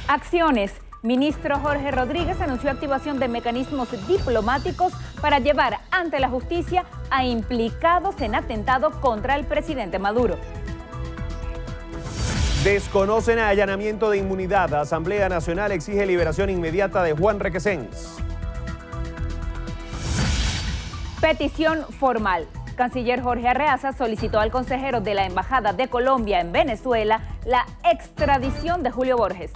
Acciones. Ministro Jorge Rodríguez anunció activación de mecanismos diplomáticos para llevar ante la justicia a implicados en atentado contra el presidente Maduro. Desconocen allanamiento de inmunidad. Asamblea Nacional exige liberación inmediata de Juan Requesens. Petición formal. Canciller Jorge Arreaza solicitó al consejero de la Embajada de Colombia en Venezuela la extradición de Julio Borges.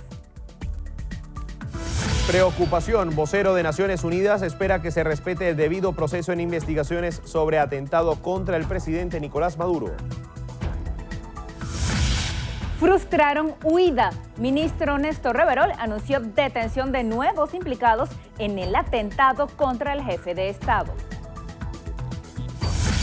Preocupación. Vocero de Naciones Unidas espera que se respete el debido proceso en investigaciones sobre atentado contra el presidente Nicolás Maduro. Frustraron huida. Ministro Néstor Reverol anunció detención de nuevos implicados en el atentado contra el jefe de Estado.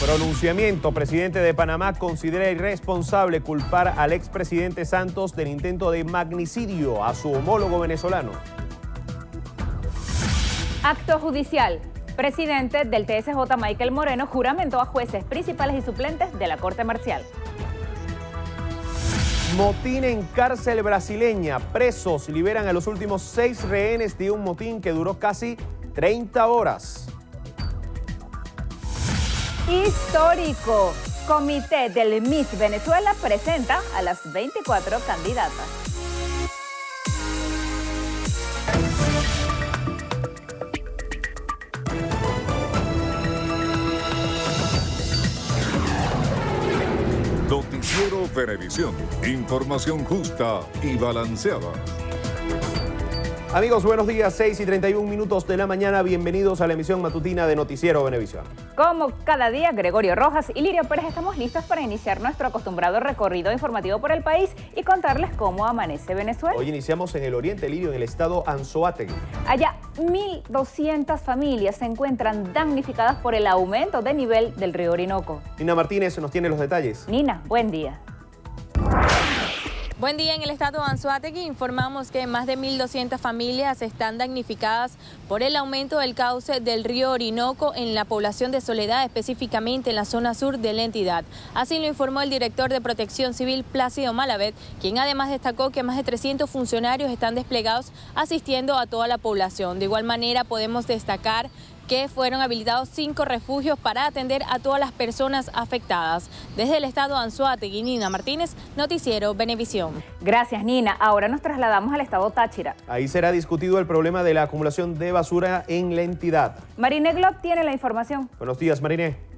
Pronunciamiento. Presidente de Panamá considera irresponsable culpar al expresidente Santos del intento de magnicidio a su homólogo venezolano. Acto judicial. Presidente del TSJ, Michael Moreno, juramentó a jueces principales y suplentes de la Corte Marcial. Motín en cárcel brasileña. Presos liberan a los últimos 6 rehenes de un motín que duró casi 30 horas. Histórico. Comité del Miss Venezuela presenta a las 24 candidatas. Noticiero Venevisión. Información justa y balanceada. Amigos, buenos días, 6:31 de la mañana. Bienvenidos a la emisión matutina de Noticiero Venevisión. Como cada día, Gregorio Rojas y Lirio Pérez estamos listos para iniciar nuestro acostumbrado recorrido informativo por el país y contarles cómo amanece Venezuela. Hoy iniciamos en el oriente, Lirio, en el estado Anzoátegui. Allá, 1.200 familias se encuentran damnificadas por el aumento de nivel del río Orinoco. Nina Martínez nos tiene los detalles. Nina, buen día. Buen día. En el estado de Anzoátegui informamos que más de 1.200 familias están damnificadas por el aumento del cauce del río Orinoco en la población de Soledad, específicamente en la zona sur de la entidad. Así lo informó el director de Protección Civil, Plácido Malavet, quien además destacó que más de 300 funcionarios están desplegados asistiendo a toda la población. De igual manera podemos destacar que fueron habilitados 5 refugios para atender a todas las personas afectadas. Desde el estado de Anzoátegui, Nina Martínez, Noticiero Venevisión. Gracias, Nina. Ahora nos trasladamos al estado Táchira. Ahí será discutido el problema de la acumulación de basura en la entidad. Mariné Glob tiene la información. Buenos días, Mariné.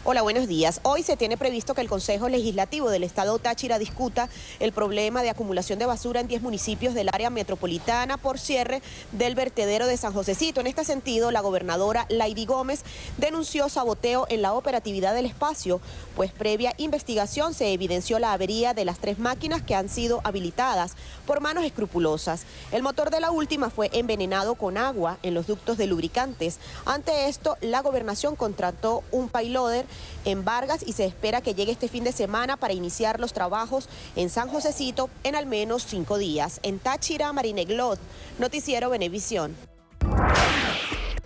Hola, buenos días. Hoy se tiene previsto que el Consejo Legislativo del Estado Táchira discuta el problema de acumulación de basura en 10 municipios del área metropolitana por cierre del vertedero de San Josecito. En este sentido, la gobernadora Laidy Gómez denunció saboteo en la operatividad del espacio, pues previa investigación se evidenció la avería de las 3 máquinas que han sido habilitadas por manos escrupulosas. El motor de la última fue envenenado con agua en los ductos de lubricantes. Ante esto, la gobernación contrató un payloader en Vargas y se espera que llegue este fin de semana para iniciar los trabajos en San Josecito en al menos 5 días. En Táchira, Mariné Glob, Noticiero Venevisión.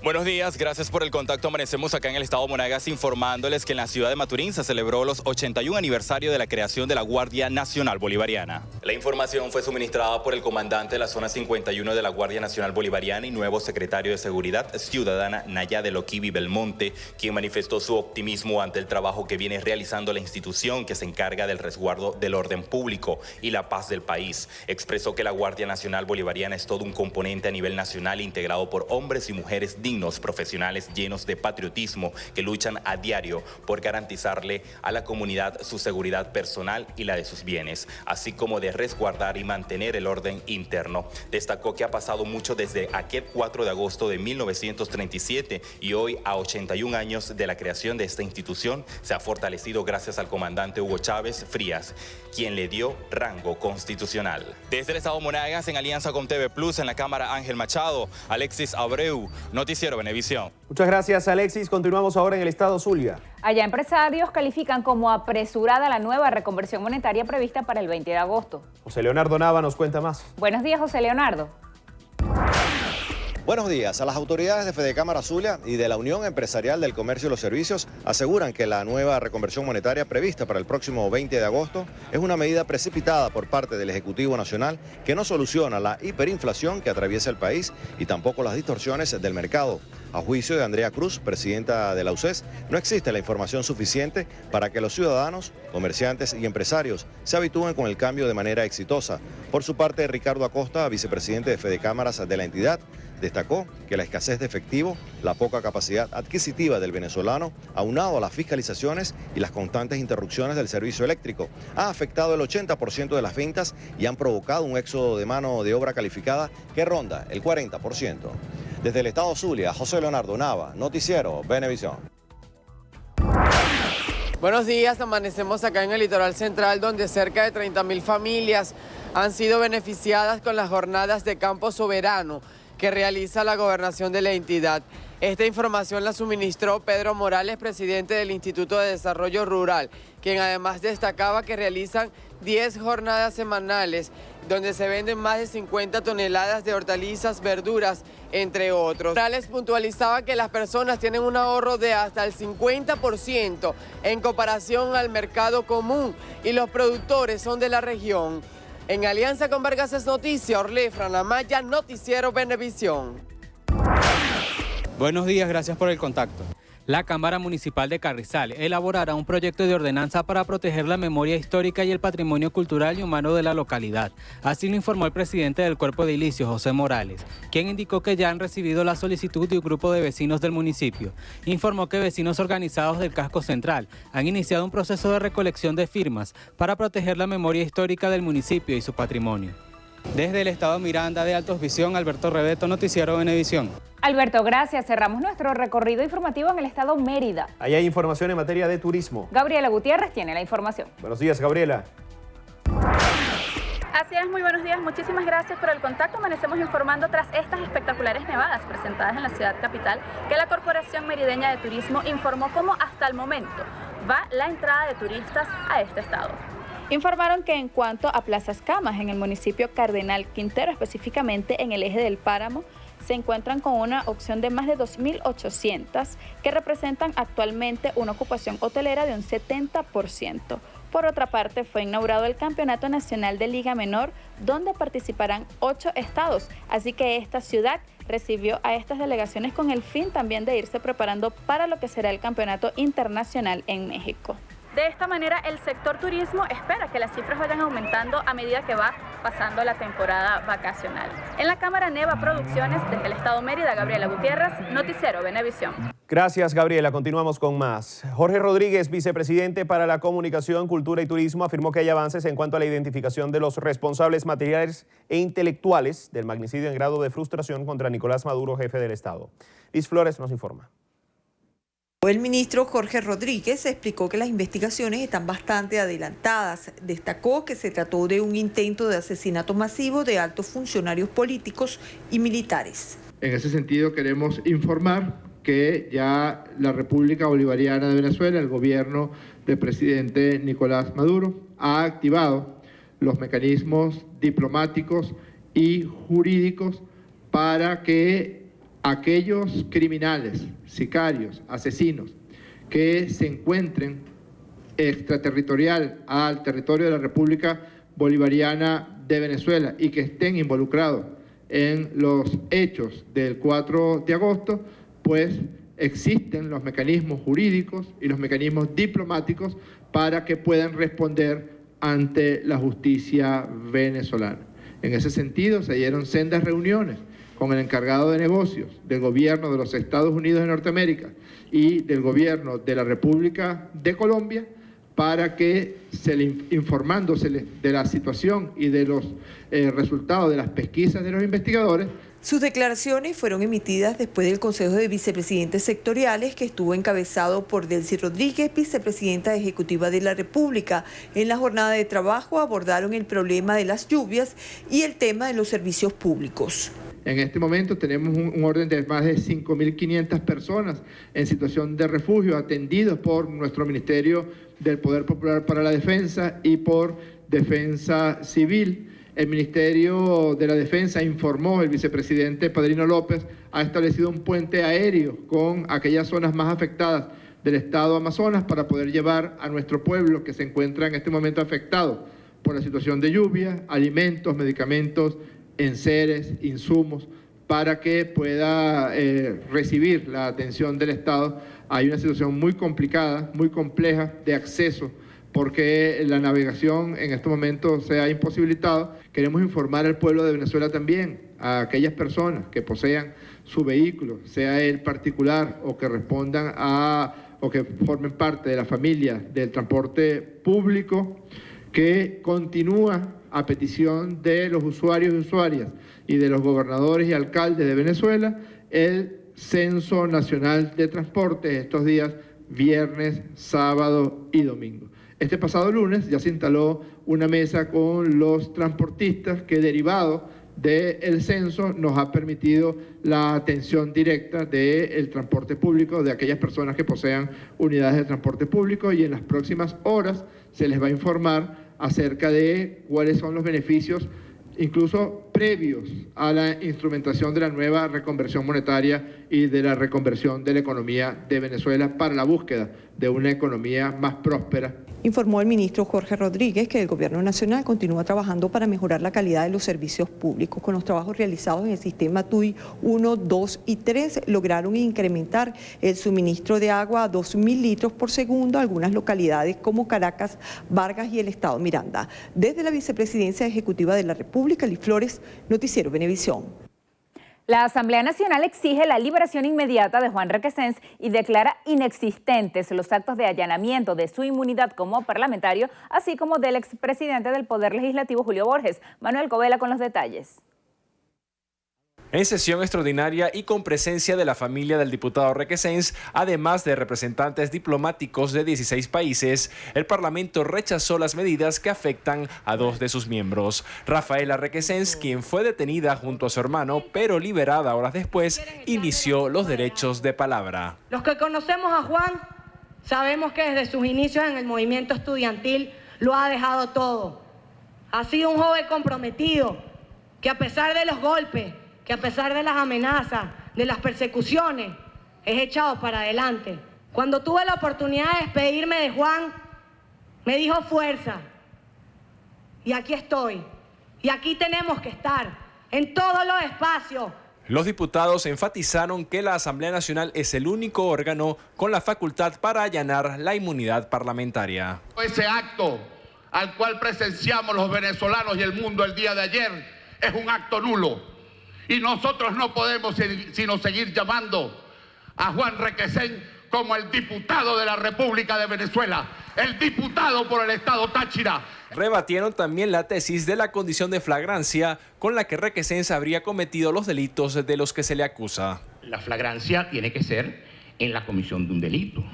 Buenos días, gracias por el contacto. Amanecemos acá en el estado Monagas informándoles que en la ciudad de Maturín se celebró los 81 aniversario de la creación de la Guardia Nacional Bolivariana. La información fue suministrada por el comandante de la zona 51 de la Guardia Nacional Bolivariana y nuevo secretario de Seguridad Ciudadana, Nayade Loquivi Belmonte, quien manifestó su optimismo ante el trabajo que viene realizando la institución que se encarga del resguardo del orden público y la paz del país. Expresó que la Guardia Nacional Bolivariana es todo un componente a nivel nacional integrado por hombres y mujeres dignos, profesionales llenos de patriotismo que luchan a diario por garantizarle a la comunidad su seguridad personal y la de sus bienes, así como de resguardar y mantener el orden interno. Destacó que ha pasado mucho desde aquel 4 de agosto de 1937 y hoy, a 81 años de la creación de esta institución, se ha fortalecido gracias al comandante Hugo Chávez Frías, quien le dio rango constitucional. Desde el estado Monagas, en alianza con TV Plus, en la Cámara Ángel Machado, Alexis Abreu, Noticiero Venevisión. Muchas gracias, Alexis. Continuamos ahora en el estado Zulia. Allá empresarios califican como apresurada la nueva reconversión monetaria prevista para el 20 de agosto. José Leonardo Nava nos cuenta más. Buenos días, José Leonardo. Buenos días. Las autoridades de Fedecámara Zulia y de la Unión Empresarial del Comercio y los Servicios aseguran que la nueva reconversión monetaria prevista para el próximo 20 de agosto es una medida precipitada por parte del Ejecutivo Nacional que no soluciona la hiperinflación que atraviesa el país y tampoco las distorsiones del mercado. A juicio de Andrea Cruz, presidenta de la UCES, no existe la información suficiente para que los ciudadanos, comerciantes y empresarios se habitúen con el cambio de manera exitosa. Por su parte, Ricardo Acosta, vicepresidente de Fedecámaras de la entidad, destacó que la escasez de efectivo, la poca capacidad adquisitiva del venezolano, aunado a las fiscalizaciones y las constantes interrupciones del servicio eléctrico, ha afectado el 80% de las ventas y han provocado un éxodo de mano de obra calificada que ronda el 40%. Desde el estado Zulia, José Leonardo Nava, Noticiero Venevisión. Buenos días, amanecemos acá en el litoral central donde cerca de 30.000 familias han sido beneficiadas con las jornadas de campo soberano que realiza la gobernación de la entidad. Esta información la suministró Pedro Morales, presidente del Instituto de Desarrollo Rural, quien además destacaba que realizan 10 jornadas semanales donde se venden más de 50 toneladas de hortalizas, verduras, entre otros. Morales puntualizaba que las personas tienen un ahorro de hasta el 50% en comparación al mercado común y los productores son de la región. En alianza con Vargas Noticias, Orlefran Amaya, Noticiero Venevisión. Buenos días, gracias por el contacto. La Cámara Municipal de Carrizal elaborará un proyecto de ordenanza para proteger la memoria histórica y el patrimonio cultural y humano de la localidad. Así lo informó el presidente del Cuerpo de Edilicios, José Morales, quien indicó que ya han recibido la solicitud de un grupo de vecinos del municipio. Informó que vecinos organizados del Casco Central han iniciado un proceso de recolección de firmas para proteger la memoria histórica del municipio y su patrimonio. Desde el estado Miranda de Altos Visión, Alberto Rebeto, Noticiero Venevisión. Alberto, gracias. Cerramos nuestro recorrido informativo en el estado Mérida. Allá hay información en materia de turismo. Gabriela Gutiérrez tiene la información. Buenos días, Gabriela. Así es, muy buenos días, muchísimas gracias por el contacto. Amanecemos informando tras estas espectaculares nevadas presentadas en la ciudad capital que la Corporación Merideña de Turismo informó cómo hasta el momento va la entrada de turistas a este estado. Informaron que en cuanto a plazas camas en el municipio Cardenal Quintero, específicamente en el eje del Páramo, se encuentran con una opción de más de 2.800 que representan actualmente una ocupación hotelera de un 70%. Por otra parte, fue inaugurado el Campeonato Nacional de Liga Menor, donde participarán 8 estados, así que esta ciudad recibió a estas delegaciones con el fin también de irse preparando para lo que será el Campeonato Internacional en México. De esta manera, el sector turismo espera que las cifras vayan aumentando a medida que va pasando la temporada vacacional. En la Cámara Neva Producciones, desde el estado Mérida, Gabriela Gutiérrez, Noticiero Venevisión. Gracias, Gabriela. Continuamos con más. Jorge Rodríguez, vicepresidente para la Comunicación, Cultura y Turismo, afirmó que hay avances en cuanto a la identificación de los responsables materiales e intelectuales del magnicidio en grado de frustración contra Nicolás Maduro, jefe del Estado. Liz Flores nos informa. El ministro Jorge Rodríguez explicó que las investigaciones están bastante adelantadas. Destacó que se trató de un intento de asesinato masivo de altos funcionarios políticos y militares. En ese sentido queremos informar que ya la República Bolivariana de Venezuela, el gobierno del presidente Nicolás Maduro, ha activado los mecanismos diplomáticos y jurídicos para que aquellos criminales, sicarios, asesinos que se encuentren extraterritorial al territorio de la República Bolivariana de Venezuela y que estén involucrados en los hechos del 4 de agosto, pues existen los mecanismos jurídicos y los mecanismos diplomáticos para que puedan responder ante la justicia venezolana. En ese sentido, se dieron sendas reuniones con el encargado de negocios del gobierno de los Estados Unidos de Norteamérica y del gobierno de la República de Colombia para que, informándose de la situación y de los resultados de las pesquisas de los investigadores. Sus declaraciones fueron emitidas después del Consejo de Vicepresidentes Sectoriales que estuvo encabezado por Delcy Rodríguez, vicepresidenta ejecutiva de la República. En la jornada de trabajo abordaron el problema de las lluvias y el tema de los servicios públicos. En este momento tenemos un orden de más de 5.500 personas en situación de refugio atendidos por nuestro Ministerio del Poder Popular para la Defensa y por Defensa Civil. El Ministerio de la Defensa informó, el vicepresidente Padrino López ha establecido un puente aéreo con aquellas zonas más afectadas del estado Amazonas para poder llevar a nuestro pueblo que se encuentra en este momento afectado por la situación de lluvia, alimentos, medicamentos, enseres, insumos, para que pueda recibir la atención del Estado. Hay una situación muy complicada, muy compleja de acceso, porque la navegación en estos momentos se ha imposibilitado. Queremos informar al pueblo de Venezuela también, a aquellas personas que posean su vehículo, sea el particular o que respondan o que formen parte de la familia del transporte público, que continúa a petición de los usuarios y usuarias y de los gobernadores y alcaldes de Venezuela el Censo Nacional de Transporte estos días viernes, sábado y domingo. Este pasado lunes ya se instaló una mesa con los transportistas que, derivado del censo, nos ha permitido la atención directa del transporte público, de aquellas personas que posean unidades de transporte público, y en las próximas horas se les va a informar acerca de cuáles son los beneficios, incluso previos a la instrumentación de la nueva reconversión monetaria y de la reconversión de la economía de Venezuela para la búsqueda de una economía más próspera. Informó el ministro Jorge Rodríguez que el Gobierno Nacional continúa trabajando para mejorar la calidad de los servicios públicos. Con los trabajos realizados en el sistema TUI 1, 2 y 3, lograron incrementar el suministro de agua a 2.000 litros por segundo a algunas localidades como Caracas, Vargas y el estado Miranda. Desde la Vicepresidencia Ejecutiva de la República, Liz Flores, Noticiero Venevisión. La Asamblea Nacional exige la liberación inmediata de Juan Requesens y declara inexistentes los actos de allanamiento de su inmunidad como parlamentario, así como del expresidente del Poder Legislativo, Julio Borges. Manuel Covela con los detalles. En sesión extraordinaria y con presencia de la familia del diputado Requesens, además de representantes diplomáticos de 16 países, el Parlamento rechazó las medidas que afectan a 2 de sus miembros. Rafaela Requesens, quien fue detenida junto a su hermano, pero liberada horas después, inició los derechos de palabra. Los que conocemos a Juan sabemos que desde sus inicios en el movimiento estudiantil lo ha dejado todo. Ha sido un joven comprometido que, a pesar de los golpes, que a pesar de las amenazas, de las persecuciones, es echado para adelante. Cuando tuve la oportunidad de despedirme de Juan, me dijo fuerza. Y aquí estoy. Y aquí tenemos que estar, en todos los espacios. Los diputados enfatizaron que la Asamblea Nacional es el único órgano con la facultad para allanar la inmunidad parlamentaria. Ese acto al cual presenciamos los venezolanos y el mundo el día de ayer es un acto nulo. Y nosotros no podemos sino seguir llamando a Juan Requesens como el diputado de la República de Venezuela, el diputado por el estado Táchira. Rebatieron también la tesis de la condición de flagrancia con la que Requesens habría cometido los delitos de los que se le acusa. La flagrancia tiene que ser en la comisión de un delito,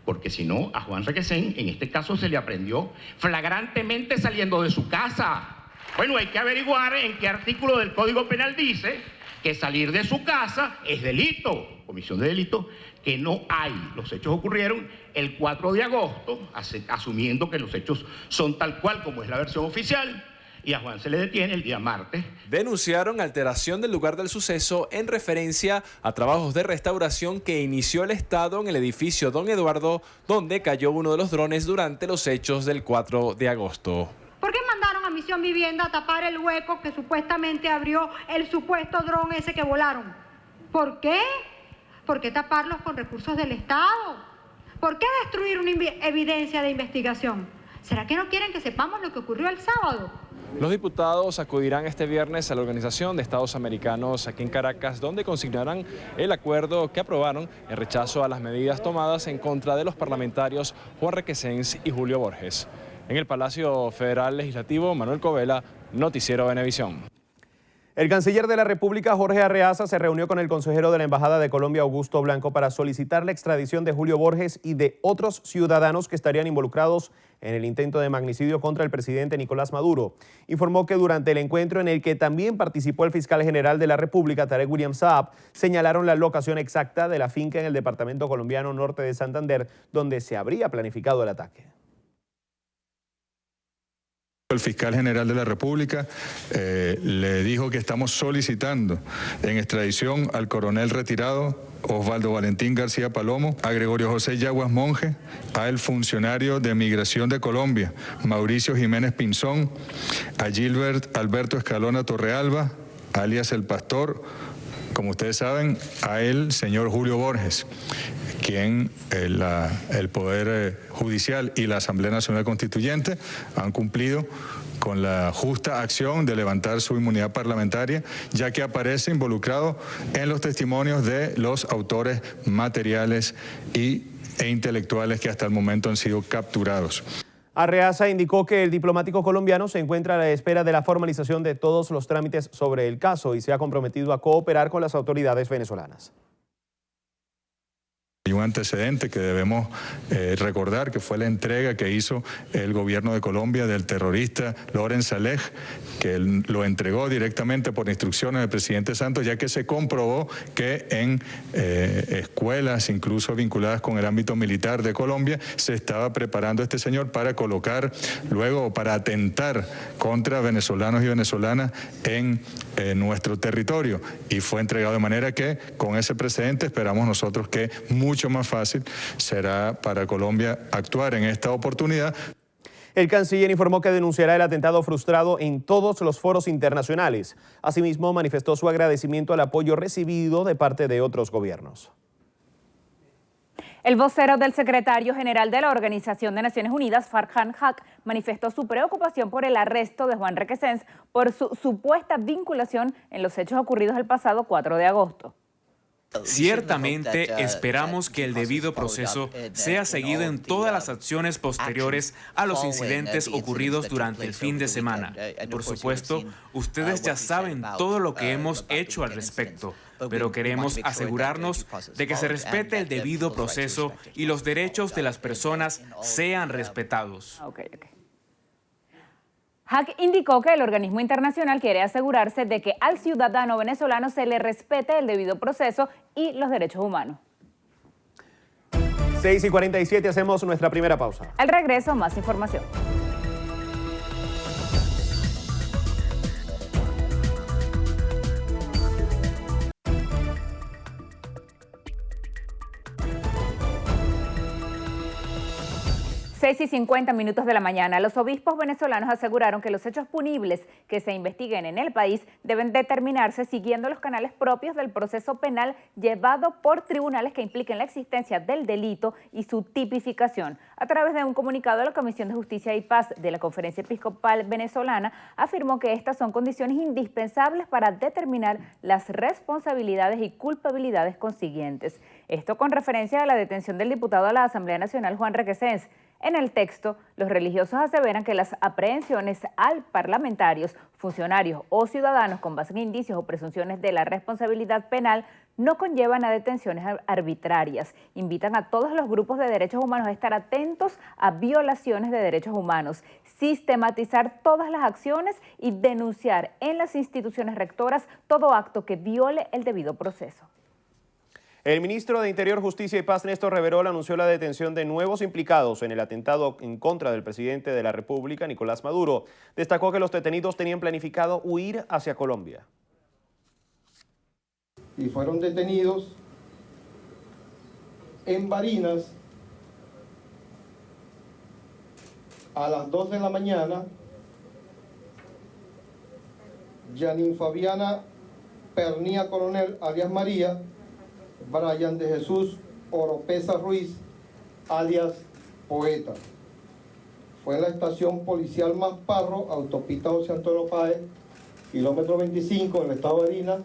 porque si no, a Juan Requesens en este caso se le aprendió flagrantemente saliendo de su casa. Bueno, hay que averiguar en qué artículo del Código Penal dice que salir de su casa es delito, comisión de delito, que no hay. Los hechos ocurrieron el 4 de agosto, asumiendo que los hechos son tal cual como es la versión oficial, y a Juan se le detiene el día martes. Denunciaron alteración del lugar del suceso en referencia a trabajos de restauración que inició el Estado en el edificio Don Eduardo, donde cayó uno de los drones durante los hechos del 4 de agosto. ¿Por qué mandaron a Misión Vivienda a tapar el hueco que supuestamente abrió el supuesto dron ese que volaron? ¿Por qué? ¿Por qué taparlos con recursos del Estado? ¿Por qué destruir una evidencia de investigación? ¿Será que no quieren que sepamos lo que ocurrió el sábado? Los diputados acudirán este viernes a la Organización de Estados Americanos aquí en Caracas, donde consignarán el acuerdo que aprobaron en rechazo a las medidas tomadas en contra de los parlamentarios Juan Requesens y Julio Borges. En el Palacio Federal Legislativo, Manuel Covela, Noticiero Venevisión. El canciller de la República, Jorge Arreaza, se reunió con el consejero de la Embajada de Colombia, Augusto Blanco, para solicitar la extradición de Julio Borges y de otros ciudadanos que estarían involucrados en el intento de magnicidio contra el presidente Nicolás Maduro. Informó que durante el encuentro, en el que también participó el fiscal general de la República, Tarek William Saab, señalaron la locación exacta de la finca en el departamento colombiano norte de Santander, donde se habría planificado el ataque. El fiscal general de la República le dijo que estamos solicitando en extradición al coronel retirado Osvaldo Valentín García Palomo, a Gregorio José Yaguas Monge, al funcionario de Migración de Colombia, Mauricio Jiménez Pinzón, a Gilbert Alberto Escalona Torrealba, alias El Pastor, como ustedes saben, a el señor Julio Borges, quien el Poder Judicial y la Asamblea Nacional Constituyente han cumplido con la justa acción de levantar su inmunidad parlamentaria, ya que aparece involucrado en los testimonios de los autores materiales e intelectuales que hasta el momento han sido capturados. Arreaza indicó que el diplomático colombiano se encuentra a la espera de la formalización de todos los trámites sobre el caso y se ha comprometido a cooperar con las autoridades venezolanas. Hay un antecedente que debemos recordar, que fue la entrega que hizo el gobierno de Colombia del terrorista Loren Saleh, que lo entregó directamente por instrucciones del presidente Santos, ya que se comprobó que en escuelas, incluso vinculadas con el ámbito militar de Colombia, se estaba preparando a este señor para colocar, luego para atentar contra venezolanos y venezolanas en nuestro territorio. Y fue entregado de manera que, con ese precedente, esperamos nosotros que mucho más fácil será para Colombia actuar en esta oportunidad. El canciller informó que denunciará el atentado frustrado en todos los foros internacionales. Asimismo, manifestó su agradecimiento al apoyo recibido de parte de otros gobiernos. El vocero del secretario general de la Organización de Naciones Unidas, Farhan Haq, manifestó su preocupación por el arresto de Juan Requesens por su supuesta vinculación en los hechos ocurridos el pasado 4 de agosto. Ciertamente esperamos que el debido proceso sea seguido en todas las acciones posteriores a los incidentes ocurridos durante el fin de semana. Por supuesto, ustedes ya saben todo lo que hemos hecho al respecto, pero queremos asegurarnos de que se respete el debido proceso y los derechos de las personas sean respetados. Haq indicó que el organismo internacional quiere asegurarse de que al ciudadano venezolano se le respete el debido proceso y los derechos humanos. 6:47, hacemos nuestra primera pausa. Al regreso, más información. Seis y 50 minutos de la mañana, los obispos venezolanos aseguraron que los hechos punibles que se investiguen en el país deben determinarse siguiendo los canales propios del proceso penal llevado por tribunales que impliquen la existencia del delito y su tipificación. A través de un comunicado, la Comisión de Justicia y Paz de la Conferencia Episcopal Venezolana afirmó que estas son condiciones indispensables para determinar las responsabilidades y culpabilidades consiguientes. Esto con referencia a la detención del diputado a la Asamblea Nacional, Juan Requesens. En el texto, los religiosos aseveran que las aprehensiones al parlamentarios, funcionarios o ciudadanos con base en indicios o presunciones de la responsabilidad penal no conllevan a detenciones arbitrarias. Invitan a todos los grupos de derechos humanos a estar atentos a violaciones de derechos humanos, sistematizar todas las acciones y denunciar en las instituciones rectoras todo acto que viole el debido proceso. El ministro de Interior, Justicia y Paz, Néstor Reverol, anunció la detención de nuevos implicados en el atentado en contra del presidente de la República, Nicolás Maduro. Destacó que los detenidos tenían planificado huir hacia Colombia. Y fueron detenidos en Barinas a las 2 de la mañana. Yanin Fabiana Pernía Coronel, alias María, Brian de Jesús Oropesa Ruiz, alias Poeta. Fue en la estación policial Masparro, autopista José Antonio Páez, kilómetro 25, en el estado de Barinas,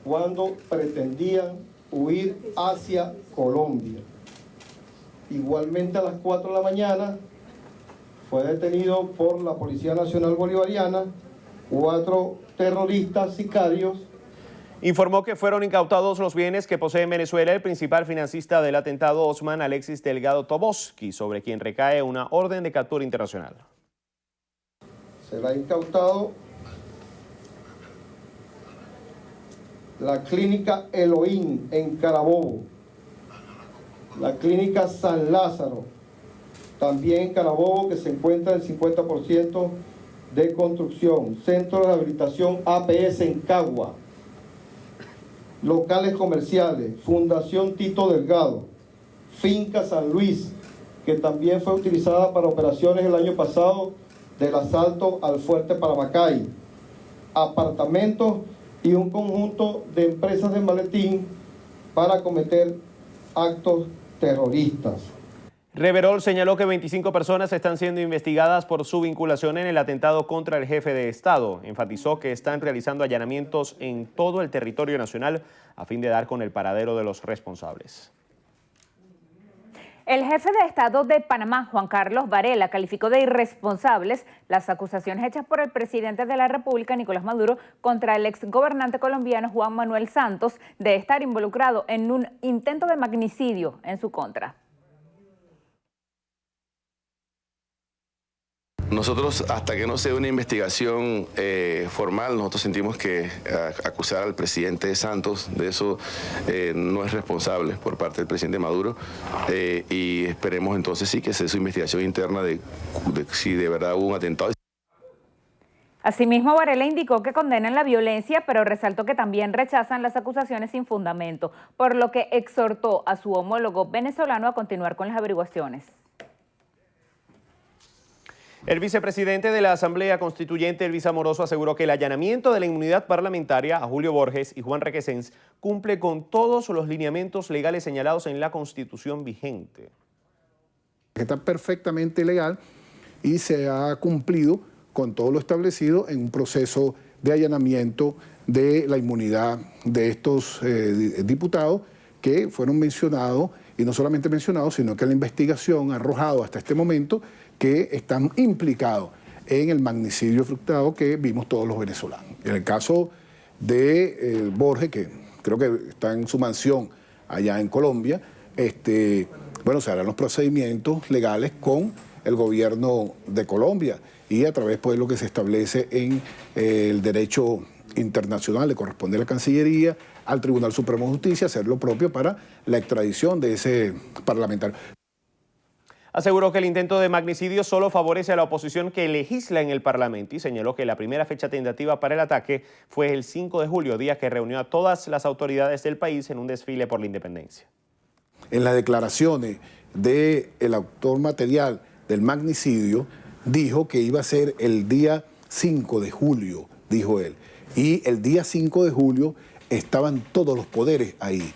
cuando pretendían huir hacia Colombia. Igualmente a las 4 de la mañana fue detenido por la Policía Nacional Bolivariana 4 terroristas sicarios. Informó que fueron incautados los bienes que posee en Venezuela el principal financista del atentado, Osman Alexis Delgado Toboski, sobre quien recae una orden de captura internacional. Se le ha incautado la clínica Elohim en Carabobo, la clínica San Lázaro, también en Carabobo, que se encuentra el 50% de Construcción, Centro de Rehabilitación APS en Cagua, locales comerciales, Fundación Tito Delgado, Finca San Luis, que también fue utilizada para operaciones el año pasado del asalto al Fuerte Paramacay, apartamentos y un conjunto de empresas de maletín para cometer actos terroristas. Reverol señaló que 25 personas están siendo investigadas por su vinculación en el atentado contra el jefe de Estado. Enfatizó que están realizando allanamientos en todo el territorio nacional a fin de dar con el paradero de los responsables. El jefe de Estado de Panamá, Juan Carlos Varela, calificó de irresponsables las acusaciones hechas por el presidente de la República, Nicolás Maduro, contra el exgobernante colombiano Juan Manuel Santos de estar involucrado en un intento de magnicidio en su contra. Nosotros, hasta que no sea una investigación formal, nosotros sentimos que acusar al presidente Santos de eso no es responsable por parte del presidente Maduro, y esperemos entonces sí que sea su investigación interna de si de verdad hubo un atentado. Asimismo, Varela indicó que condenan la violencia, pero resaltó que también rechazan las acusaciones sin fundamento, por lo que exhortó a su homólogo venezolano a continuar con las averiguaciones. El vicepresidente de la Asamblea Constituyente, Elvis Amoroso, aseguró que el allanamiento de la inmunidad parlamentaria a Julio Borges y Juan Requesens cumple con todos los lineamientos legales señalados en la Constitución vigente. Está perfectamente legal y se ha cumplido con todo lo establecido en un proceso de allanamiento de la inmunidad de estos diputados que fueron mencionados, y no solamente mencionados, sino que la investigación ha arrojado hasta este momento que están implicados en el magnicidio frustrado que vimos todos los venezolanos. En el caso de Borges, que creo que está en su mansión allá en Colombia, bueno, se harán los procedimientos legales con el gobierno de Colombia y a través pues, de lo que se establece en el derecho internacional, le corresponde a la Cancillería, al Tribunal Supremo de Justicia, hacer lo propio para la extradición de ese parlamentario. Aseguró que el intento de magnicidio solo favorece a la oposición que legisla en el Parlamento y señaló que la primera fecha tentativa para el ataque fue el 5 de julio, día que reunió a todas las autoridades del país en un desfile por la independencia. En las declaraciones del autor material del magnicidio, dijo que iba a ser el día 5 de julio, dijo él. Y el día 5 de julio estaban todos los poderes ahí,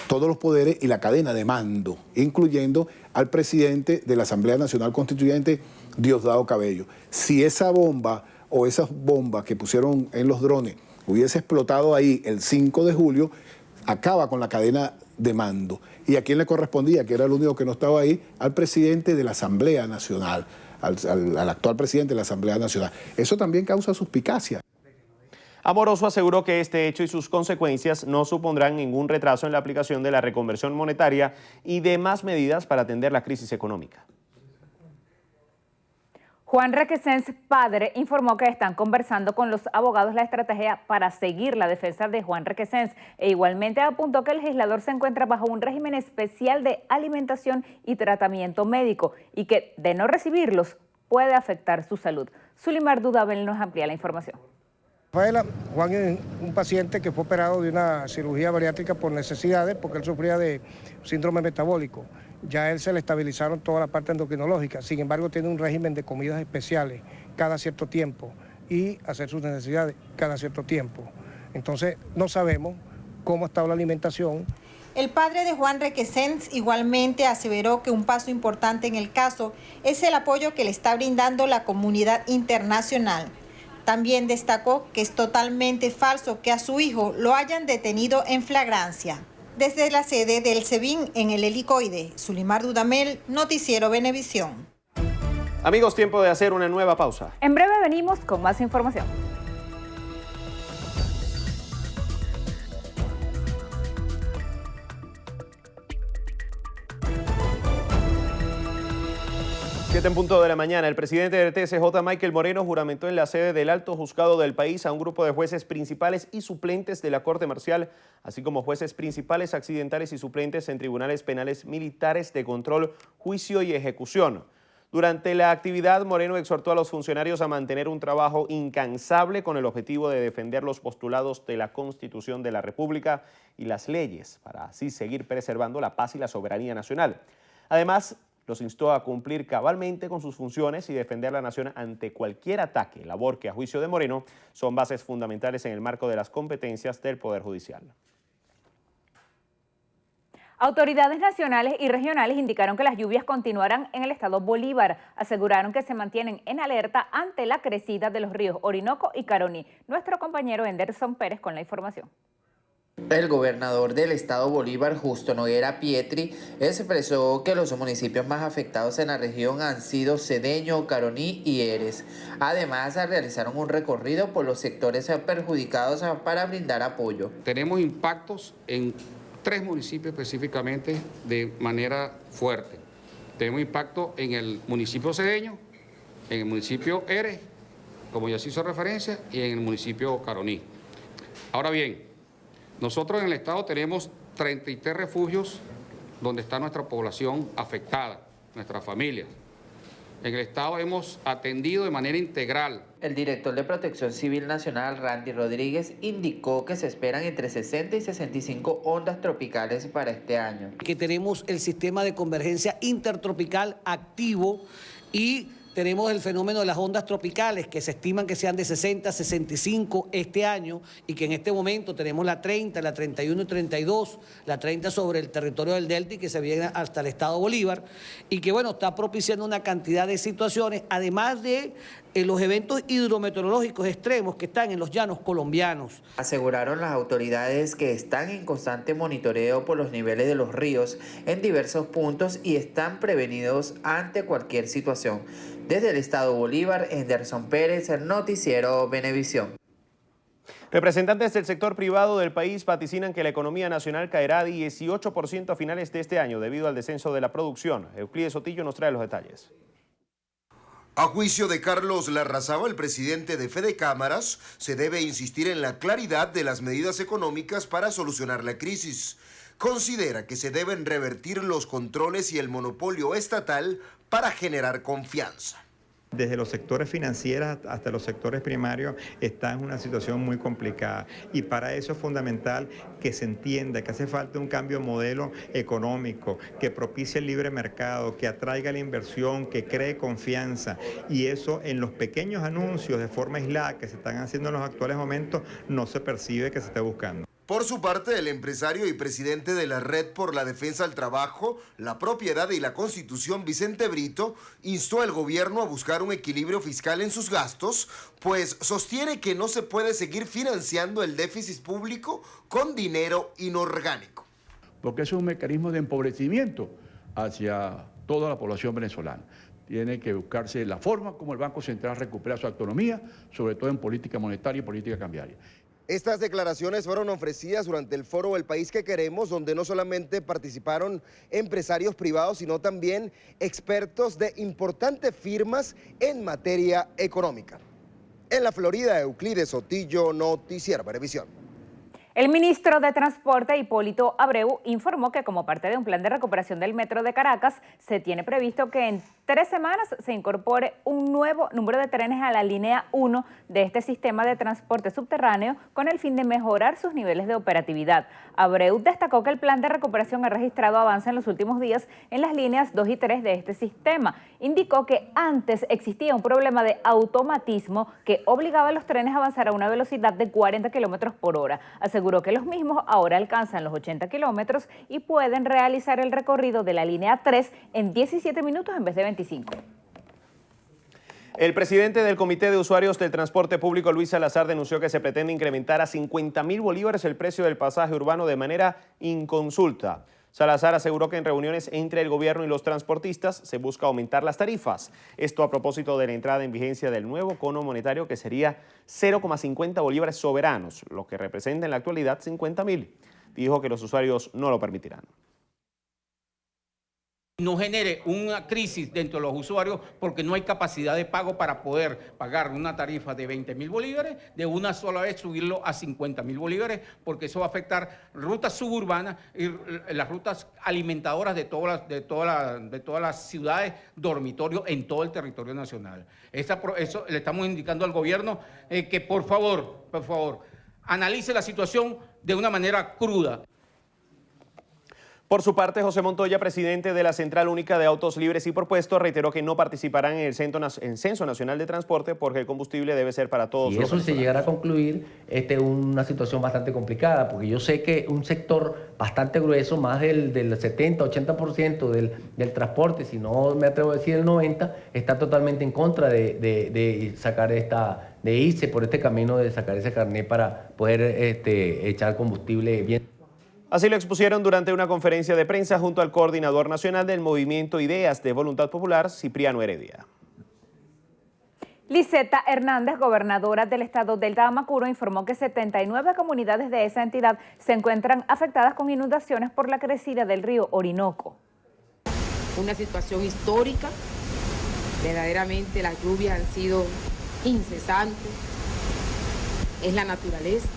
todos los poderes y la cadena de mando, incluyendo al presidente de la Asamblea Nacional Constituyente, Diosdado Cabello. Si esa bomba o esas bombas que pusieron en los drones hubiese explotado ahí el 5 de julio, acaba con la cadena de mando. ¿Y a quién le correspondía? Que era el único que no estaba ahí, al presidente de la Asamblea Nacional, al actual presidente de la Asamblea Nacional. Eso también causa suspicacia. Amoroso aseguró que este hecho y sus consecuencias no supondrán ningún retraso en la aplicación de la reconversión monetaria y demás medidas para atender la crisis económica. Juan Requesens, padre, informó que están conversando con los abogados la estrategia para seguir la defensa de Juan Requesens e igualmente apuntó que el legislador se encuentra bajo un régimen especial de alimentación y tratamiento médico y que, de no recibirlos, puede afectar su salud. Zulimar Dudabel nos amplía la información. Juan es un paciente que fue operado de una cirugía bariátrica por necesidades porque él sufría de síndrome metabólico. Ya a él se le estabilizaron toda la parte endocrinológica, sin embargo tiene un régimen de comidas especiales cada cierto tiempo y hacer sus necesidades cada cierto tiempo. Entonces no sabemos cómo está la alimentación. El padre de Juan Requesens igualmente aseveró que un paso importante en el caso es el apoyo que le está brindando la comunidad internacional. También destacó que es totalmente falso que a su hijo lo hayan detenido en flagrancia. Desde la sede del SEBIN en el Helicoide, Zulimar Dudamel, Noticiero Venevisión. Amigos, tiempo de hacer una nueva pausa. En breve venimos con más información. En punto de la mañana, el presidente del TSJ, Michael Moreno, juramentó en la sede del Alto Juzgado del país a un grupo de jueces principales y suplentes de la Corte Marcial, así como jueces principales, accidentales y suplentes en tribunales penales militares de control, juicio y ejecución. Durante la actividad, Moreno exhortó a los funcionarios a mantener un trabajo incansable con el objetivo de defender los postulados de la Constitución de la República y las leyes, para así seguir preservando la paz y la soberanía nacional. Además, los instó a cumplir cabalmente con sus funciones y defender la nación ante cualquier ataque, labor que a juicio de Moreno son bases fundamentales en el marco de las competencias del Poder Judicial. Autoridades nacionales y regionales indicaron que las lluvias continuarán en el estado Bolívar. Aseguraron que se mantienen en alerta ante la crecida de los ríos Orinoco y Caroní. Nuestro compañero Anderson Pérez con la información. El gobernador del estado Bolívar, Justo Noguera Pietri, expresó que los municipios más afectados en la región han sido Cedeño, Caroní y Eres. Además, realizaron un recorrido por los sectores perjudicados para brindar apoyo. Tenemos impactos en 3 municipios específicamente de manera fuerte. Tenemos impacto en el municipio Cedeño, en el municipio Eres, como ya se hizo referencia, y en el municipio Caroní. Ahora bien, nosotros en el estado tenemos 33 refugios donde está nuestra población afectada, nuestras familias. En el estado hemos atendido de manera integral. El director de Protección Civil Nacional, Randy Rodríguez, indicó que se esperan entre 60 y 65 ondas tropicales para este año. Que tenemos el sistema de convergencia intertropical activo y tenemos el fenómeno de las ondas tropicales que se estiman que sean de 60 a 65 este año y que en este momento tenemos la 30, la 31 y 32, la 30 sobre el territorio del Delta y que se viene hasta el estado Bolívar y que bueno, está propiciando una cantidad de situaciones, además de los eventos hidrometeorológicos extremos que están en los llanos colombianos. Aseguraron las autoridades que están en constante monitoreo por los niveles de los ríos en diversos puntos y están prevenidos ante cualquier situación. Desde el estado Bolívar, Anderson Pérez, el noticiero Venevisión. Representantes del sector privado del país vaticinan que la economía nacional caerá 18% a finales de este año debido al descenso de la producción. Euclides Sotillo nos trae los detalles. A juicio de Carlos Larrazábal, el presidente de Fedecámaras, se debe insistir en la claridad de las medidas económicas para solucionar la crisis. Considera que se deben revertir los controles y el monopolio estatal para generar confianza. Desde los sectores financieros hasta los sectores primarios están en una situación muy complicada y para eso es fundamental que se entienda que hace falta un cambio de modelo económico, que propicie el libre mercado, que atraiga la inversión, que cree confianza y eso en los pequeños anuncios de forma aislada que se están haciendo en los actuales momentos no se percibe que se esté buscando. Por su parte, el empresario y presidente de la Red por la Defensa del Trabajo, la Propiedad y la Constitución, Vicente Brito, instó al gobierno a buscar un equilibrio fiscal en sus gastos, pues sostiene que no se puede seguir financiando el déficit público con dinero inorgánico. Porque es un mecanismo de empobrecimiento hacia toda la población venezolana. Tiene que buscarse la forma como el Banco Central recupera su autonomía, sobre todo en política monetaria y política cambiaria. Estas declaraciones fueron ofrecidas durante el foro El País que Queremos, donde no solamente participaron empresarios privados, sino también expertos de importantes firmas en materia económica. En la Florida, Euclides Sotillo, Noticiero Venevisión. El ministro de Transporte, Hipólito Abreu, informó que como parte de un plan de recuperación del metro de Caracas, se tiene previsto que en 3 semanas se incorpore un nuevo número de trenes a la línea 1 de este sistema de transporte subterráneo con el fin de mejorar sus niveles de operatividad. Abreu destacó que el plan de recuperación ha registrado avance en los últimos días en las líneas 2 y 3 de este sistema. Indicó que antes existía un problema de automatismo que obligaba a los trenes a avanzar a una velocidad de 40 kilómetros por hora. Aseguró que los mismos ahora alcanzan los 80 kilómetros y pueden realizar el recorrido de la línea 3 en 17 minutos en vez de 25. El presidente del Comité de Usuarios del Transporte Público, Luis Salazar, denunció que se pretende incrementar a 50.000 bolívares el precio del pasaje urbano de manera inconsulta. Salazar aseguró que en reuniones entre el gobierno y los transportistas se busca aumentar las tarifas. Esto a propósito de la entrada en vigencia del nuevo cono monetario que sería 0,50 bolívares soberanos, lo que representa en la actualidad 50.000. Dijo que los usuarios no lo permitirán. no genere una crisis dentro de los usuarios porque no hay capacidad de pago para poder pagar una tarifa de 20.000 bolívares, de una sola vez subirlo a 50.000 bolívares, porque eso va a afectar rutas suburbanas y las rutas alimentadoras de todas las ciudades, dormitorios en todo el territorio nacional. Eso le estamos indicando al gobierno que por favor, analice la situación de una manera cruda. Por su parte, José Montoya, presidente de la Central Única de Autos Libres y Propuestos, reiteró que no participarán en el Censo Nacional de Transporte porque el combustible debe ser para todos. Si eso se llegara a concluir, esta es una situación bastante complicada, porque yo sé que un sector bastante grueso, más del 70-80% del transporte, si no me atrevo a decir el 90%, está totalmente en contra de sacar de irse por este camino de sacar ese carnet para poder echar combustible bien. Así lo expusieron durante una conferencia de prensa junto al coordinador nacional del Movimiento Ideas de Voluntad Popular, Cipriano Heredia. Liseta Hernández, gobernadora del estado del Amacuro, informó que 79 comunidades de esa entidad se encuentran afectadas con inundaciones por la crecida del río Orinoco. Una situación histórica, verdaderamente las lluvias han sido incesantes, es la naturaleza,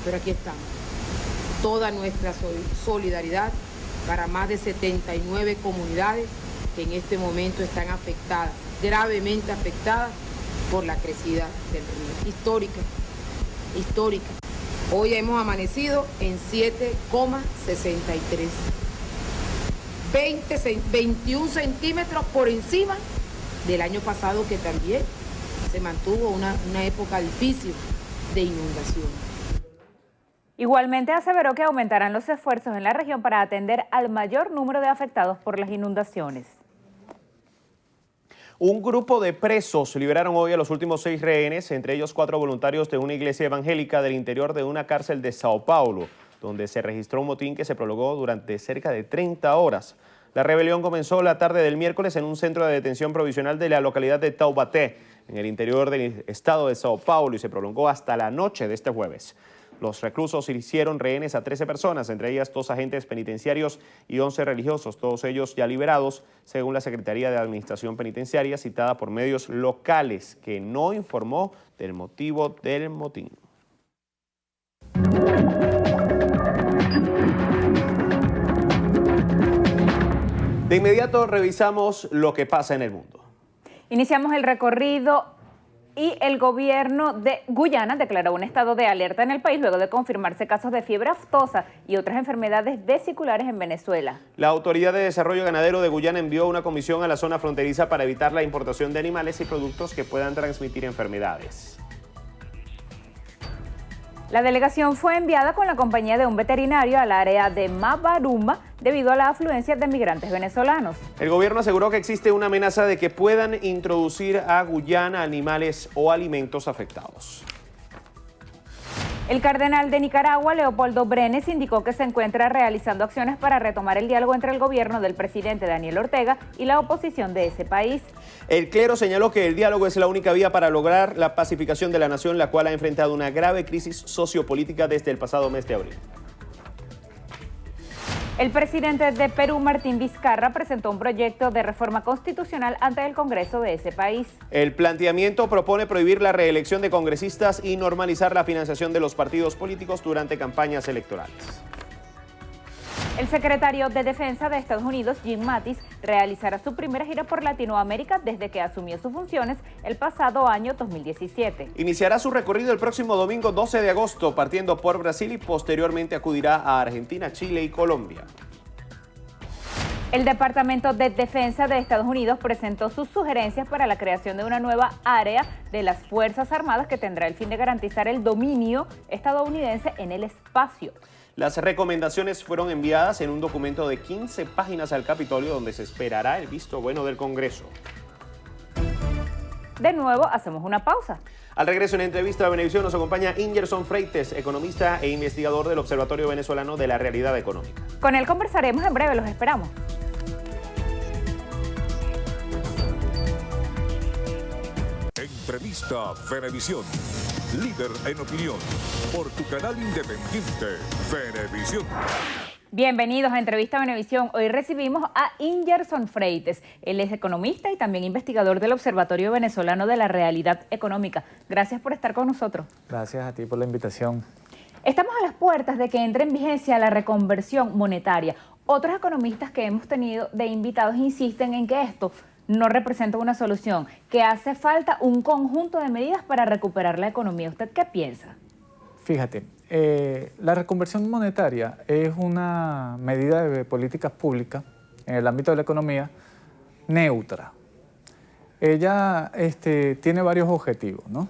pero aquí estamos. Toda nuestra solidaridad para más de 79 comunidades que en este momento están afectadas, gravemente afectadas por la crecida del río. Histórica. Hoy hemos amanecido en 7,63. 21 centímetros por encima del año pasado, que también se mantuvo una época difícil de inundación. Igualmente aseveró que aumentarán los esfuerzos en la región para atender al mayor número de afectados por las inundaciones. Un grupo de presos liberaron hoy a los últimos 6 rehenes, entre ellos 4 voluntarios de una iglesia evangélica del interior de una cárcel de Sao Paulo, donde se registró un motín que se prolongó durante cerca de 30 horas. La rebelión comenzó la tarde del miércoles en un centro de detención provisional de la localidad de Taubaté, en el interior del estado de Sao Paulo, y se prolongó hasta la noche de este jueves. Los reclusos hicieron rehenes a 13 personas, entre ellas 2 agentes penitenciarios y 11 religiosos, todos ellos ya liberados, según la Secretaría de Administración Penitenciaria, citada por medios locales, que no informó del motivo del motín. De inmediato revisamos lo que pasa en el mundo. Iniciamos el recorrido y el gobierno de Guyana declaró un estado de alerta en el país luego de confirmarse casos de fiebre aftosa y otras enfermedades vesiculares en Venezuela. La Autoridad de Desarrollo Ganadero de Guyana envió una comisión a la zona fronteriza para evitar la importación de animales y productos que puedan transmitir enfermedades. La delegación fue enviada con la compañía de un veterinario al área de Mabaruma debido a la afluencia de migrantes venezolanos. El gobierno aseguró que existe una amenaza de que puedan introducir a Guyana animales o alimentos afectados. El cardenal de Nicaragua, Leopoldo Brenes, indicó que se encuentra realizando acciones para retomar el diálogo entre el gobierno del presidente Daniel Ortega y la oposición de ese país. El clero señaló que el diálogo es la única vía para lograr la pacificación de la nación, la cual ha enfrentado una grave crisis sociopolítica desde el pasado mes de abril. El presidente de Perú, Martín Vizcarra, presentó un proyecto de reforma constitucional ante el Congreso de ese país. El planteamiento propone prohibir la reelección de congresistas y normalizar la financiación de los partidos políticos durante campañas electorales. El secretario de Defensa de Estados Unidos, Jim Mattis, realizará su primera gira por Latinoamérica desde que asumió sus funciones el pasado año 2017. Iniciará su recorrido el próximo domingo 12 de agosto, partiendo por Brasil y posteriormente acudirá a Argentina, Chile y Colombia. El Departamento de Defensa de Estados Unidos presentó sus sugerencias para la creación de una nueva área de las Fuerzas Armadas que tendrá el fin de garantizar el dominio estadounidense en el espacio. Las recomendaciones fueron enviadas en un documento de 15 páginas al Capitolio, donde se esperará el visto bueno del Congreso. De nuevo, hacemos una pausa. Al regreso en entrevista a Venevisión nos acompaña Ingerson Freites, economista e investigador del Observatorio Venezolano de la Realidad Económica. Con él conversaremos en breve, los esperamos. Entrevista Venevisión, líder en opinión, por tu canal independiente, Venevisión. Bienvenidos a Entrevista Venevisión. Hoy recibimos a Ingerson Freites. Él es economista y también investigador del Observatorio Venezolano de la Realidad Económica. Gracias por estar con nosotros. Gracias a ti por la invitación. Estamos a las puertas de que entre en vigencia la reconversión monetaria. Otros economistas que hemos tenido de invitados insisten en que esto no representa una solución, que hace falta un conjunto de medidas para recuperar la economía. ¿Usted qué piensa? Fíjate, la reconversión monetaria es una medida de políticas públicas en el ámbito de la economía neutra. Ella tiene varios objetivos, ¿no?